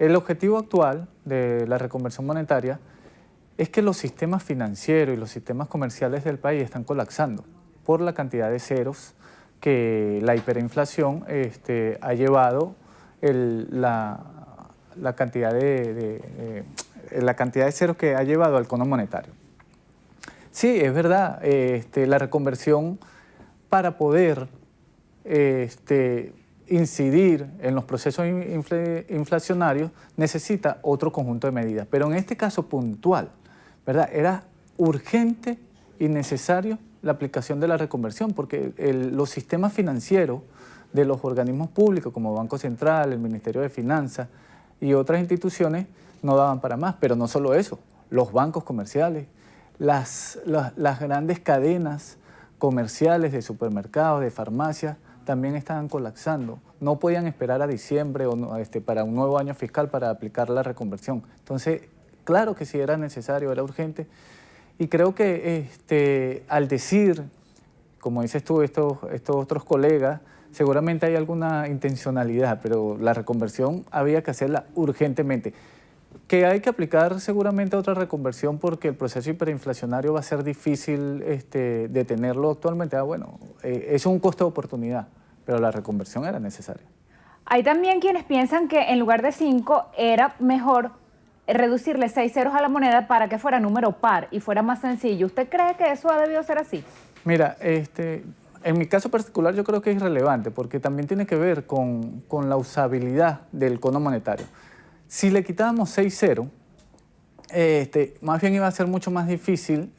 El objetivo actual de la reconversión monetaria es que los sistemas financieros y los sistemas comerciales del país están colapsando por la cantidad de ceros que la hiperinflación ha llevado la cantidad de ceros que ha llevado al cono monetario. Sí, es verdad, la reconversión para poder incidir en los procesos inflacionarios necesita otro conjunto de medidas, pero en este caso puntual, ¿verdad? Era urgente y necesario la aplicación de la reconversión porque los sistemas financieros de los organismos públicos como Banco Central, el Ministerio de Finanzas y otras instituciones no daban para más, pero no solo eso, los bancos comerciales, las grandes cadenas comerciales de supermercados, de farmacias, también estaban colapsando. No podían esperar a diciembre o para un nuevo año fiscal para aplicar la reconversión. Entonces, claro que sí era necesario, era urgente. Y creo que al decir, como dices tú, estos otros colegas, seguramente hay alguna intencionalidad, pero la reconversión había que hacerla urgentemente. Que hay que aplicar seguramente otra reconversión porque el proceso hiperinflacionario va a ser difícil detenerlo actualmente. Bueno, es un costo de oportunidad, pero la reconversión era necesaria. Hay también quienes piensan que en lugar de 5 era mejor reducirle 6 ceros a la moneda para que fuera número par y fuera más sencillo. ¿Usted cree que eso ha debido ser así? Mira, en mi caso particular yo creo que es irrelevante porque también tiene que ver con la usabilidad del cono monetario. Si le quitábamos 6 ceros, más bien iba a ser mucho más difícil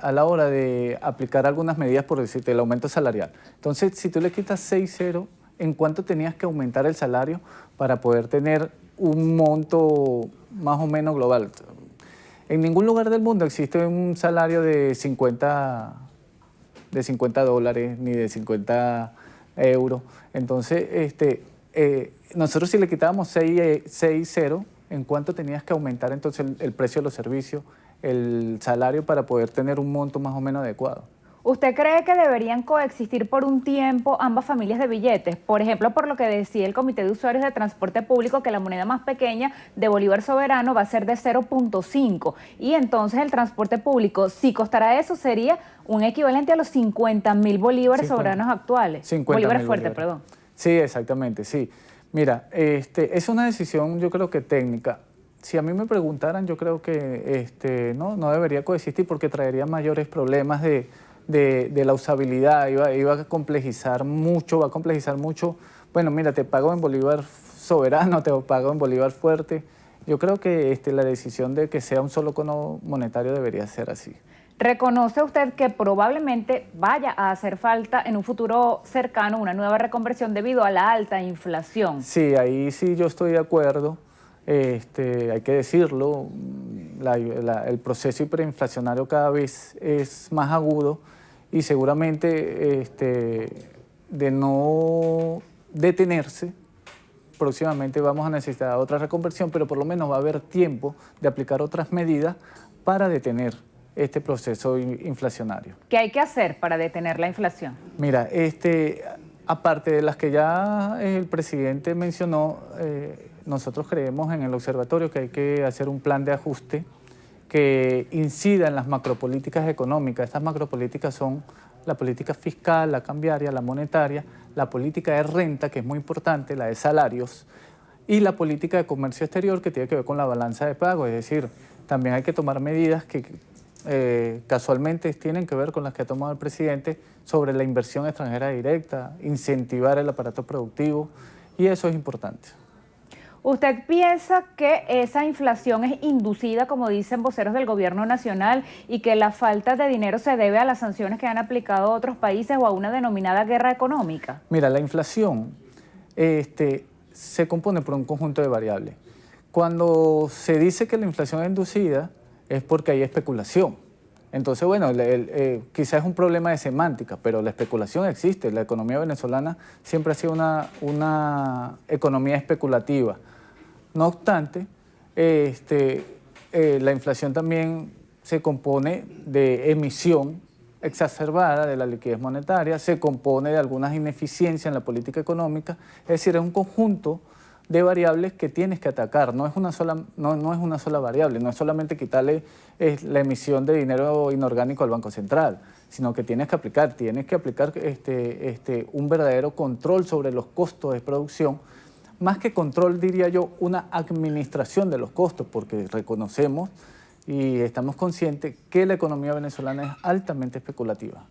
a la hora de aplicar algunas medidas, por decirte, el aumento salarial. Entonces, si tú le quitas 6 ceros, ¿en cuánto tenías que aumentar el salario para poder tener un monto más o menos global? En ningún lugar del mundo existe un salario de 50 dólares ni de 50 euros. Entonces, nosotros si le quitábamos 6 ceros, ¿en cuánto tenías que aumentar entonces el precio de los servicios, el salario para poder tener un monto más o menos adecuado? ¿Usted cree que deberían coexistir por un tiempo ambas familias de billetes? Por ejemplo, por lo que decía el Comité de Usuarios de Transporte Público, que la moneda más pequeña de bolívar soberano va a ser de 0.5 y entonces el transporte público, si costará eso, sería un equivalente a los 50.000 bolívares soberanos actuales. Bolívares fuertes, perdón. Sí, exactamente, sí. Mira, es una decisión yo creo que técnica. Si a mí me preguntaran, yo creo que no debería coexistir porque traería mayores problemas de la usabilidad, iba a complejizar mucho, Bueno, mira, te pago en bolívar soberano, te pago en bolívar fuerte. Yo creo que la decisión de que sea un solo cono monetario debería ser así. ¿Reconoce usted que probablemente vaya a hacer falta en un futuro cercano una nueva reconversión debido a la alta inflación? Sí, ahí sí yo estoy de acuerdo. Hay que decirlo, el proceso hiperinflacionario cada vez es más agudo y seguramente de no detenerse, próximamente vamos a necesitar otra reconversión, pero por lo menos va a haber tiempo de aplicar otras medidas para detener este proceso inflacionario. ¿Qué hay que hacer para detener la inflación? Mira, aparte de las que ya el presidente mencionó, nosotros creemos en el observatorio que hay que hacer un plan de ajuste que incida en las macropolíticas económicas. Estas macropolíticas son la política fiscal, la cambiaria, la monetaria, la política de renta, que es muy importante, la de salarios, y la política de comercio exterior, que tiene que ver con la balanza de pago. Es decir, también hay que tomar medidas que casualmente tienen que ver con las que ha tomado el presidente sobre la inversión extranjera directa, incentivar el aparato productivo, y eso es importante. ¿Usted piensa que esa inflación es inducida, como dicen voceros del gobierno nacional, y que la falta de dinero se debe a las sanciones que han aplicado otros países o a una denominada guerra económica? Mira, la inflación se compone por un conjunto de variables. Cuando se dice que la inflación es inducida es porque hay especulación. Entonces, bueno, quizás es un problema de semántica, pero la especulación existe. La economía venezolana siempre ha sido una economía especulativa. No obstante, la inflación también se compone de emisión exacerbada de la liquidez monetaria, se compone de algunas ineficiencias en la política económica, es decir, es un conjunto de variables que tienes que atacar, no es una sola variable, no es solamente quitarle la emisión de dinero inorgánico al Banco Central, sino que tienes que aplicar un verdadero control sobre los costos de producción, más que control, diría yo, una administración de los costos, porque reconocemos y estamos conscientes que la economía venezolana es altamente especulativa.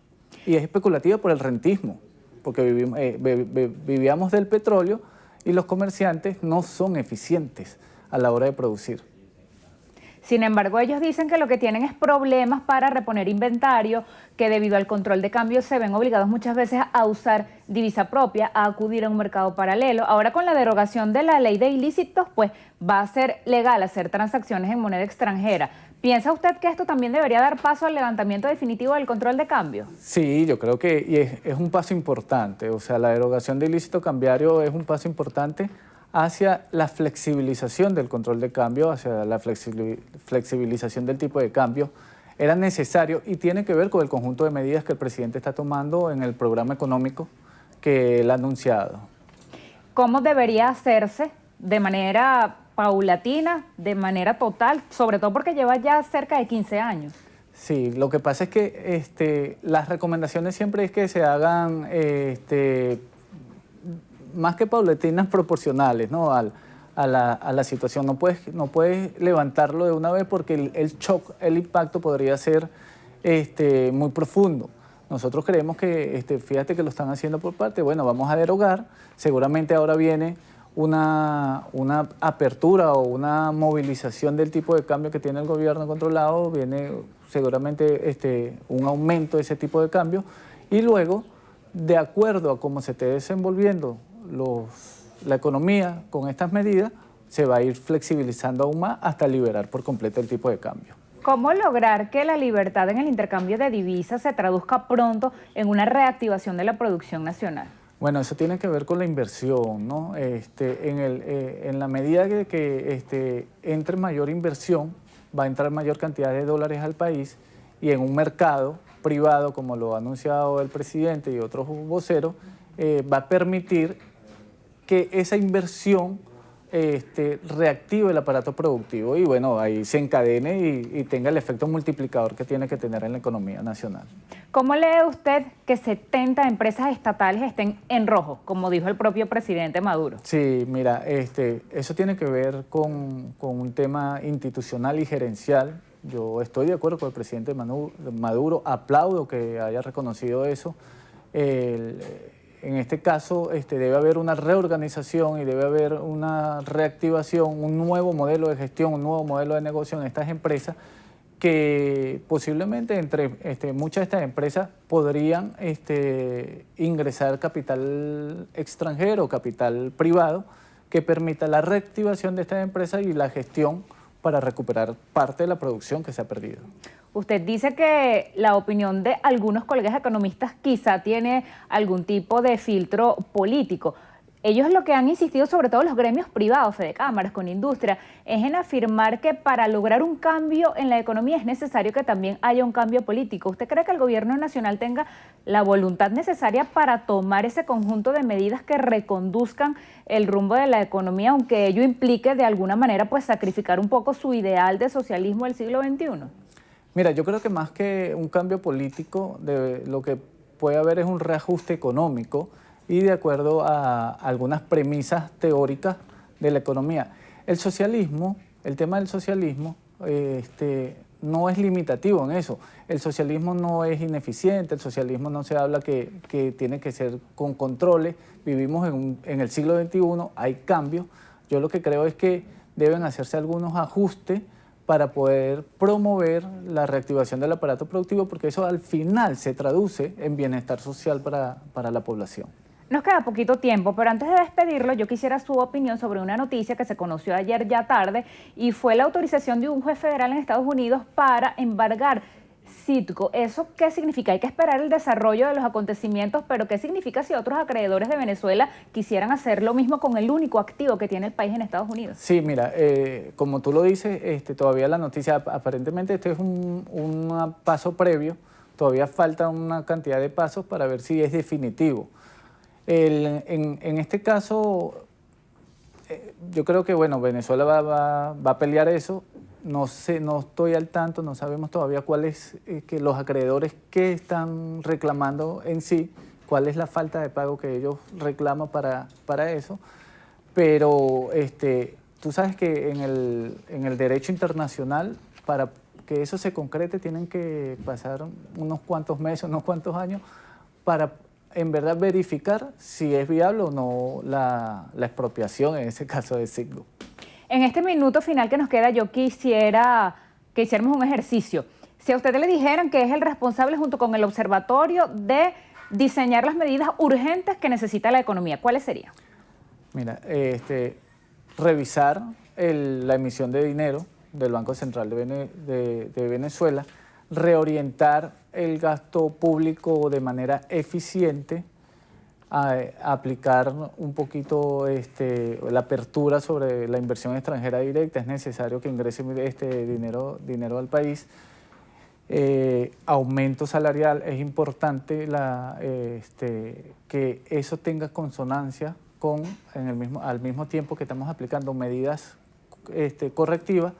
Y es especulativa por el rentismo, porque vivíamos del petróleo y los comerciantes no son eficientes a la hora de producir. Sin embargo, ellos dicen que lo que tienen es problemas para reponer inventario, que debido al control de cambio se ven obligados muchas veces a usar divisa propia, a acudir a un mercado paralelo. Ahora, con la derogación de la ley de ilícitos, pues va a ser legal hacer transacciones en moneda extranjera. ¿Piensa usted que esto también debería dar paso al levantamiento definitivo del control de cambio? Sí, yo creo que es un paso importante. O sea, la derogación de ilícito cambiario es un paso importante hacia la flexibilización del control de cambio, hacia la flexibilización del tipo de cambio. Era necesario y tiene que ver con el conjunto de medidas que el presidente está tomando en el programa económico que él ha anunciado. ¿Cómo debería hacerse de manera paulatina, de manera total, sobre todo porque lleva ya cerca de 15 años? Sí, lo que pasa es que las recomendaciones siempre es que se hagan más que paulatinas, proporcionales, ¿no? a la situación. No puedes levantarlo de una vez porque el shock, el impacto podría ser muy profundo. Nosotros creemos que, fíjate que lo están haciendo por parte, bueno, vamos a derogar, seguramente ahora viene una apertura o una movilización del tipo de cambio que tiene el gobierno controlado, viene seguramente un aumento de ese tipo de cambio y luego, de acuerdo a cómo se esté desenvolviendo la economía con estas medidas, se va a ir flexibilizando aún más hasta liberar por completo el tipo de cambio. ¿Cómo lograr que la libertad en el intercambio de divisas se traduzca pronto en una reactivación de la producción nacional? Bueno, eso tiene que ver con la inversión, ¿no? En la medida que entre mayor inversión, va a entrar mayor cantidad de dólares al país y en un mercado privado, como lo ha anunciado el presidente y otros voceros, va a permitir que esa inversión reactive el aparato productivo y bueno, ahí se encadene y tenga el efecto multiplicador que tiene que tener en la economía nacional. ¿Cómo lee usted que 70 empresas estatales estén en rojo, como dijo el propio presidente Maduro? Sí, mira, eso tiene que ver con un tema institucional y gerencial. Yo estoy de acuerdo con el presidente Maduro, aplaudo que haya reconocido eso. En este caso debe haber una reorganización y debe haber una reactivación, un nuevo modelo de gestión, un nuevo modelo de negocio en estas empresas que posiblemente entre muchas de estas empresas podrían ingresar capital extranjero, capital privado, que permita la reactivación de estas empresas y la gestión para recuperar parte de la producción que se ha perdido. Usted dice que la opinión de algunos colegas economistas quizá tiene algún tipo de filtro político. Ellos lo que han insistido, sobre todo los gremios privados, Fedecámaras, con industria, es en afirmar que para lograr un cambio en la economía es necesario que también haya un cambio político. ¿Usted cree que el gobierno nacional tenga la voluntad necesaria para tomar ese conjunto de medidas que reconduzcan el rumbo de la economía, aunque ello implique de alguna manera pues sacrificar un poco su ideal de socialismo del siglo XXI? Mira, yo creo que más que un cambio político, lo que puede haber es un reajuste económico y de acuerdo a algunas premisas teóricas de la economía. El socialismo, el tema del socialismo, no es limitativo en eso. El socialismo no es ineficiente, el socialismo no se habla que tiene que ser con controles. Vivimos en el siglo XXI, hay cambios, Yo lo que creo es que deben hacerse algunos ajustes para poder promover la reactivación del aparato productivo, porque eso al final se traduce en bienestar social para la población. Nos queda poquito tiempo, pero antes de despedirlo, yo quisiera su opinión sobre una noticia que se conoció ayer ya tarde y fue la autorización de un juez federal en Estados Unidos para embargar Citgo. ¿Eso qué significa? Hay que esperar el desarrollo de los acontecimientos, pero ¿qué significa si otros acreedores de Venezuela quisieran hacer lo mismo con el único activo que tiene el país en Estados Unidos? Sí, mira, como tú lo dices, todavía la noticia, aparentemente este es un paso previo, todavía falta una cantidad de pasos para ver si es definitivo. En este caso, yo creo que bueno, Venezuela va a pelear eso. No sé, no estoy al tanto, no sabemos todavía cuáles que los acreedores que están reclamando en sí, cuál es la falta de pago que ellos reclaman para eso. Pero tú sabes que en el derecho internacional, para que eso se concrete, tienen que pasar unos cuantos meses, unos cuantos años, para en verdad verificar si es viable o no la expropiación, en ese caso de Citgo. En este minuto final que nos queda, yo quisiera que hiciéramos un ejercicio. Si a usted le dijeran que es el responsable junto con el observatorio de diseñar las medidas urgentes que necesita la economía, ¿cuáles serían? Mira, revisar la emisión de dinero del Banco Central de Venezuela, reorientar el gasto público de manera eficiente, a aplicar un poquito la apertura sobre la inversión extranjera directa. Es necesario que ingrese dinero al país. Aumento salarial, es importante que eso tenga consonancia con, al mismo tiempo que estamos aplicando medidas correctivas.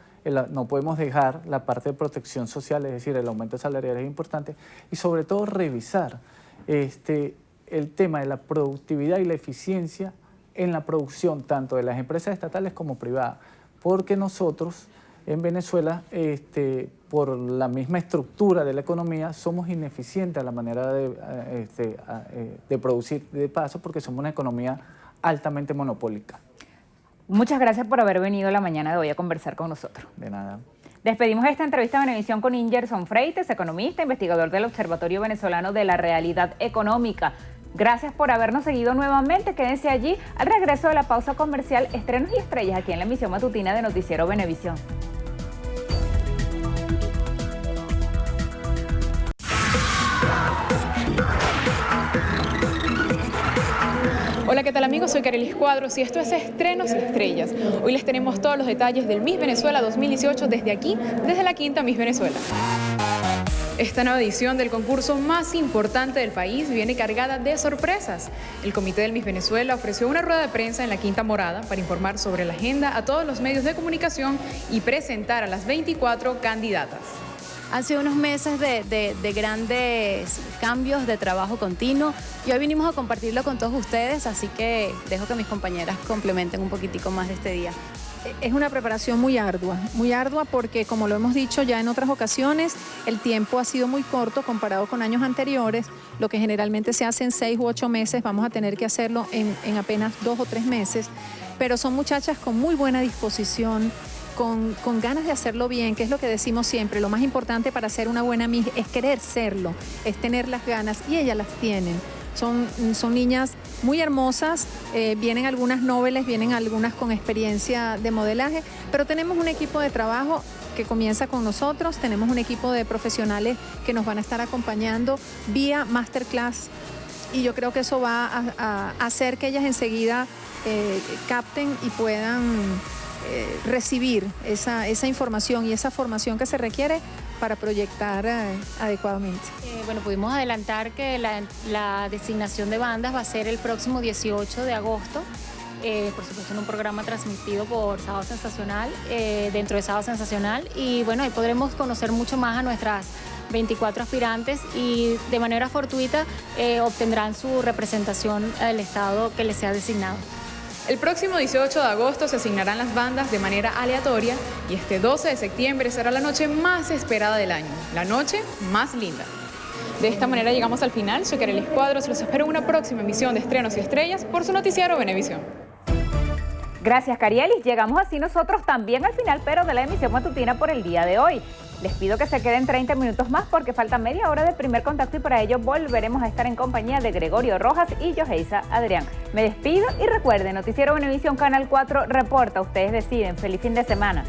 No podemos dejar la parte de protección social, es decir, el aumento salarial es importante, y sobre todo revisar el tema de la productividad y la eficiencia en la producción tanto de las empresas estatales como privadas, porque nosotros en Venezuela, por la misma estructura de la economía, somos ineficientes a la manera de producir de paso, porque somos una economía altamente monopólica. Muchas gracias por haber venido la mañana de hoy a conversar con nosotros. De nada. Despedimos esta entrevista de Venevisión con Ingerson Freites, economista, investigador del Observatorio Venezolano de la Realidad Económica. Gracias por habernos seguido nuevamente. Quédense allí. Al regreso de la pausa comercial, estrenos y estrellas aquí en la emisión matutina de Noticiero Venevisión. Hola, ¿qué tal amigos? Soy Carelis Cuadros y esto es Estrenos y Estrellas. Hoy les tenemos todos los detalles del Miss Venezuela 2018 desde aquí, desde la quinta Miss Venezuela. Esta nueva edición del concurso más importante del país viene cargada de sorpresas. El Comité del Miss Venezuela ofreció una rueda de prensa en la Quinta Morada para informar sobre la agenda a todos los medios de comunicación y presentar a las 24 candidatas. Han sido unos meses de grandes cambios, de trabajo continuo, y hoy vinimos a compartirlo con todos ustedes, así que dejo que mis compañeras complementen un poquitico más de este día. Es una preparación muy ardua porque, como lo hemos dicho ya en otras ocasiones, el tiempo ha sido muy corto comparado con años anteriores. Lo que generalmente se hace en 6 u 8 meses, vamos a tener que hacerlo en apenas 2 o 3 meses, pero son muchachas con muy buena disposición, con ganas de hacerlo bien, que es lo que decimos siempre. Lo más importante para ser una buena Miss es querer serlo, es tener las ganas, y ellas las tienen. Son niñas muy hermosas, vienen algunas nobles, vienen algunas con experiencia de modelaje, pero tenemos un equipo de trabajo que comienza con nosotros, tenemos un equipo de profesionales que nos van a estar acompañando vía masterclass, y yo creo que eso va a hacer que ellas enseguida capten y puedan recibir esa información y esa formación que se requiere para proyectar adecuadamente. Bueno, pudimos adelantar que la designación de bandas va a ser el próximo 18 de agosto, por supuesto en un programa transmitido por Sábado Sensacional, dentro de Sábado Sensacional, y bueno, ahí podremos conocer mucho más a nuestras 24 aspirantes y de manera fortuita obtendrán su representación del estado que les sea designado. El próximo 18 de agosto se asignarán las bandas de manera aleatoria y este 12 de septiembre será la noche más esperada del año, la noche más linda. De esta manera llegamos al final. Soy Carelis Cuadros, los espero en una próxima emisión de Estrenos y Estrellas por su noticiero Venevisión. Gracias, Carielis. Llegamos así nosotros también al final, pero de la emisión matutina por el día de hoy. Les pido que se queden 30 minutos más porque falta media hora de primer contacto y para ello volveremos a estar en compañía de Gregorio Rojas y Yoheisa Adrián. Me despido y recuerden, Noticiero Univisión Canal 4 reporta. Ustedes deciden. Feliz fin de semana.